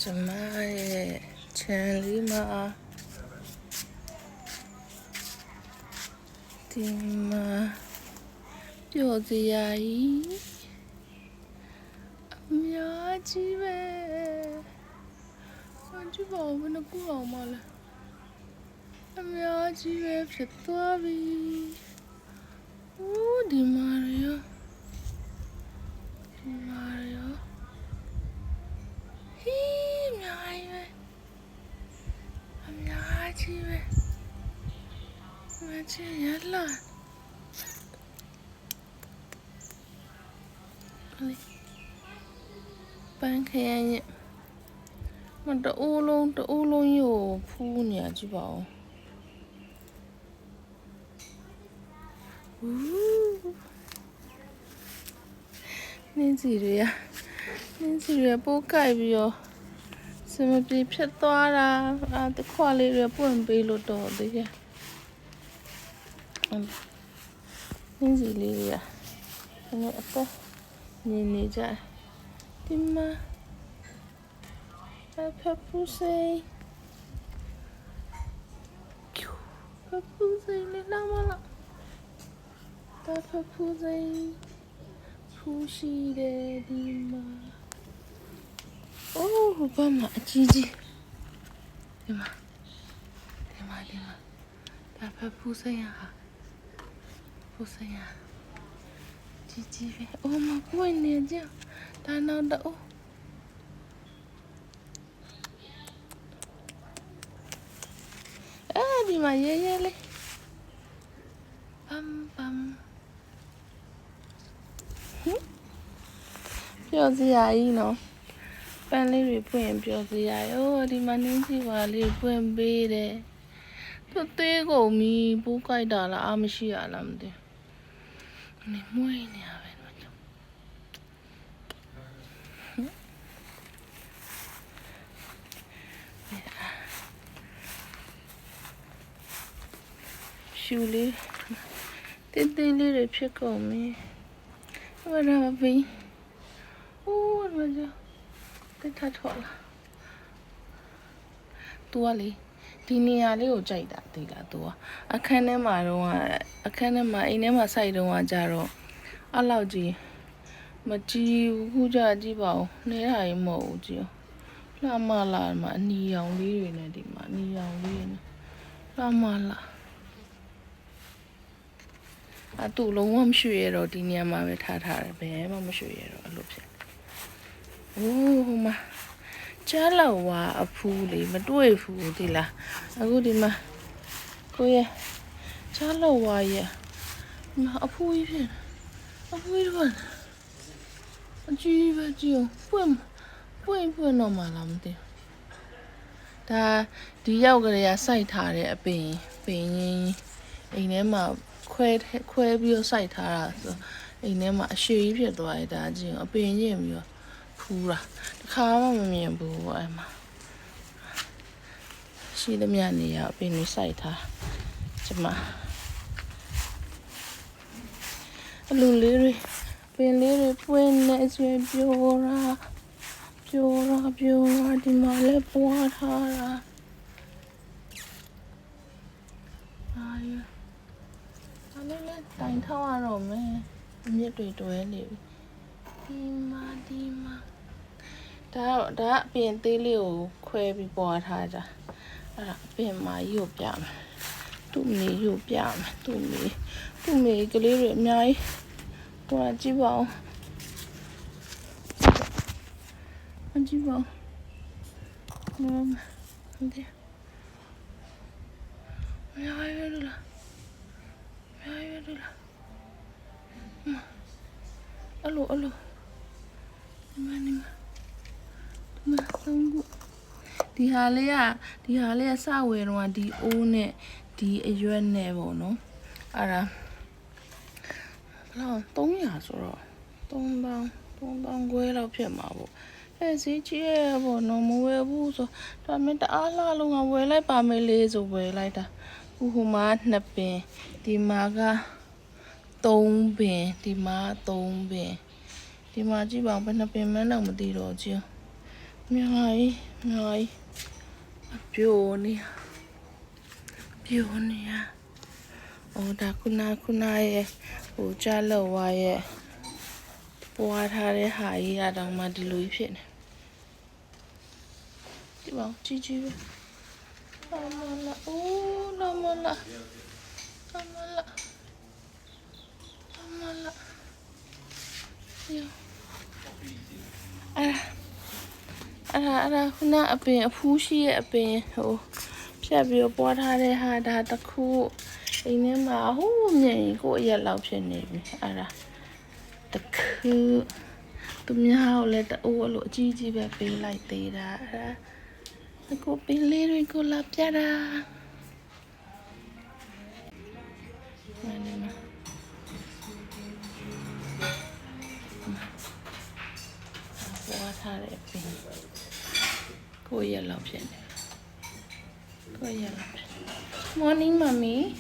ကျွန်မရဲ့ခြံလေးမှာဒီမှာပျော်စရာကြီးအများကြီးပဲအကြည့်ပါဦးဘယ်နှခုအောင်မလဲအများကြီးပဲဖြစ်သွားပြီဦးဒီမှာရောဒီမှာရောဟီးအများကြီးပဲအများကြီးပဲမချင်ရလားပန်းခရမ်းရဲ့မတအိုးလုံးရို့ဖူးနေရကြည့်ပါဦးနင်းစီတွေပိုးကိုက်ပြီးတော့စမပြေဖြတ်သွားတာတခွာလေးတွေပွင့်ပေးလို့တော့သေးရဲ့နင်းစီလေးတွေကအဲ့အသက်နေကြဒီမှာဖပူစိလေးလာမလားဖပူစိဖူရှိတယ်ဒီမှာအိုးဘာမှအကြီးကြီးဒီမှာဒါဖပူစိဟာဖူစိဟာကြီးပဲအိုးမပွင့်နေကြဒါနောက်တော့ဒီမှာရဲလေးပမ်ပျော်စရာကြီးနော်ပန်းလေးတွေပွင့်ပျော်စရာရောဒီမှာနင်းစီပါလေးပွင့်ပေးတယ်သူသေးကုန်ပြီပိုးကြိုက်တာလားအားမရှိရလားမသိနေမွေးနေရပဲရှူလေးတင်းလေးတွေဖြစ်ကုန်ပြီဘာလဲမပြီးအိုးမကြတက်ထထော်လာသူကလေဒီနေရာလေးကိုကြိုက်တာသိလားသူကအခန်းထဲမှာတော့အခန်းထဲမှာအိမ်ထဲမှာစိုက်တော့ကြတော့အဲ့လောက်ကြီးမကြည့်ဘူးခုကြည့်ပါဦးနေတာရင်မဟုတ်ဘူးကြည့်လှမလာမှာအနီရောင်လေးတွေနဲ့ဒီမှာအနီရောင်လေးနဲ့လှမလာတူလုံးဝမရွှေရတော့ဒီနေရာမှာပဲထားတယ်ဘယ်မှမရွှေရတော့အဲ့လိုဖြစ်အိုးဟိုမှာကြားလောက်ဝါအဖူးလေးမတွေ့ဘူးဒီလားအခုဒီမှာကိုရဲ့ကြားလောက်ဝါရဲ့အဖူးကြီးဖြစ်အဖူးကြီးကအကြီးပဲကြည့်ပွင့်တော့မှလားမသိဒါဒီရောက်ကလေးကစိုက်ထားတဲ့အပင်ရင်းအိမ်ထဲမှာခွဲပြီးတော့စိုက်ထားတာဆိုအိမ်ထဲမှာအရွှေကြီးဖြစ်သွားတယ်ဒါကြည့်အပင်ရင့်ပြီးတော့ဖူးတာတစ်ခါမှမမြင်ဘူးအဲ့မှာရှိသမျှနေရအပင်တွေစိုက်ထားကျမအလူလေးတွေပင်လေးတွေပွင့်နေဆွေပြိုရာဒီမှာလည်းပွားထားတာလေးတိုင်ထောက်ရတော့မယ်မြစ်တွေတွဲနေပြီဒီမှာဒါအပင်သေးလေးကိုခွဲပြီးပွားထားကြအဲ့ဒါအပင်မာကြီးကိုပြမယ်သူ့မေကြီးကိုပြမယ်သူ့မေကလေးတွေအများကြီးဟိုကြည့်ပါဦးကြည့်ပါဦးဟုတ်တယ်မရရလားအလိုဒီမှာသုံးခုဒီဟာလေးကစဝယ်တော့ဒီအိုးနဲ့ဒီအရွက်နဲ့ပေါ့နော်အဲ့ဒါဘယ်လောက်300ဆိုတော့3,000ခွဲလောက်ဖြစ်မှာပေါ့ဈေးကြီးရပေါ့နော်မဝယ်ဘူးဆိုဒါမင်းတအားလှလုံးကဝယ်လိုက်ပါမယ်လေဆိုဝယ်လိုက်တာဟိုမှာ2ပင်ဒီမှာက3ပင်ဒီမှာ3ပင်ဒီမှာကြည့်ပါဦးဘယ်နှပင်မှန်းတော့မသိတော့ကြည့် မြိုင်ပြိုနေရအော်ဒါခုနရဲ့ဟိုကြားလောက်ဝါရဲ့ပွားထားတဲ့ဟာကြီးအတောင်မှဒီလိုကြီးဖြစ်နေဒီပါကြီးပဲလာမလာအိုးလာမလာယောအဲ့ဒါခုနအပင်အဖူးရှိရဲ့အပင်ဟိုဖြတ်ပြီးပွားထားတဲ့ဟာဒါတခုအိမ်ထဲမှာဟိုးမြင်ကိုအရက်လောက်ဖြစ်နေပြီအဲ့ဒါတခုသူများကိုလည်းအိုးအလိုအကြီးပဲပေးလိုက်သေးတာအဲ့ဒါကိုပင်လေးတွေကိုလာပြတာပွားထားတဲ့ပင်ကိုအရက်လောက်ဖြစ်နေMorning, mommy.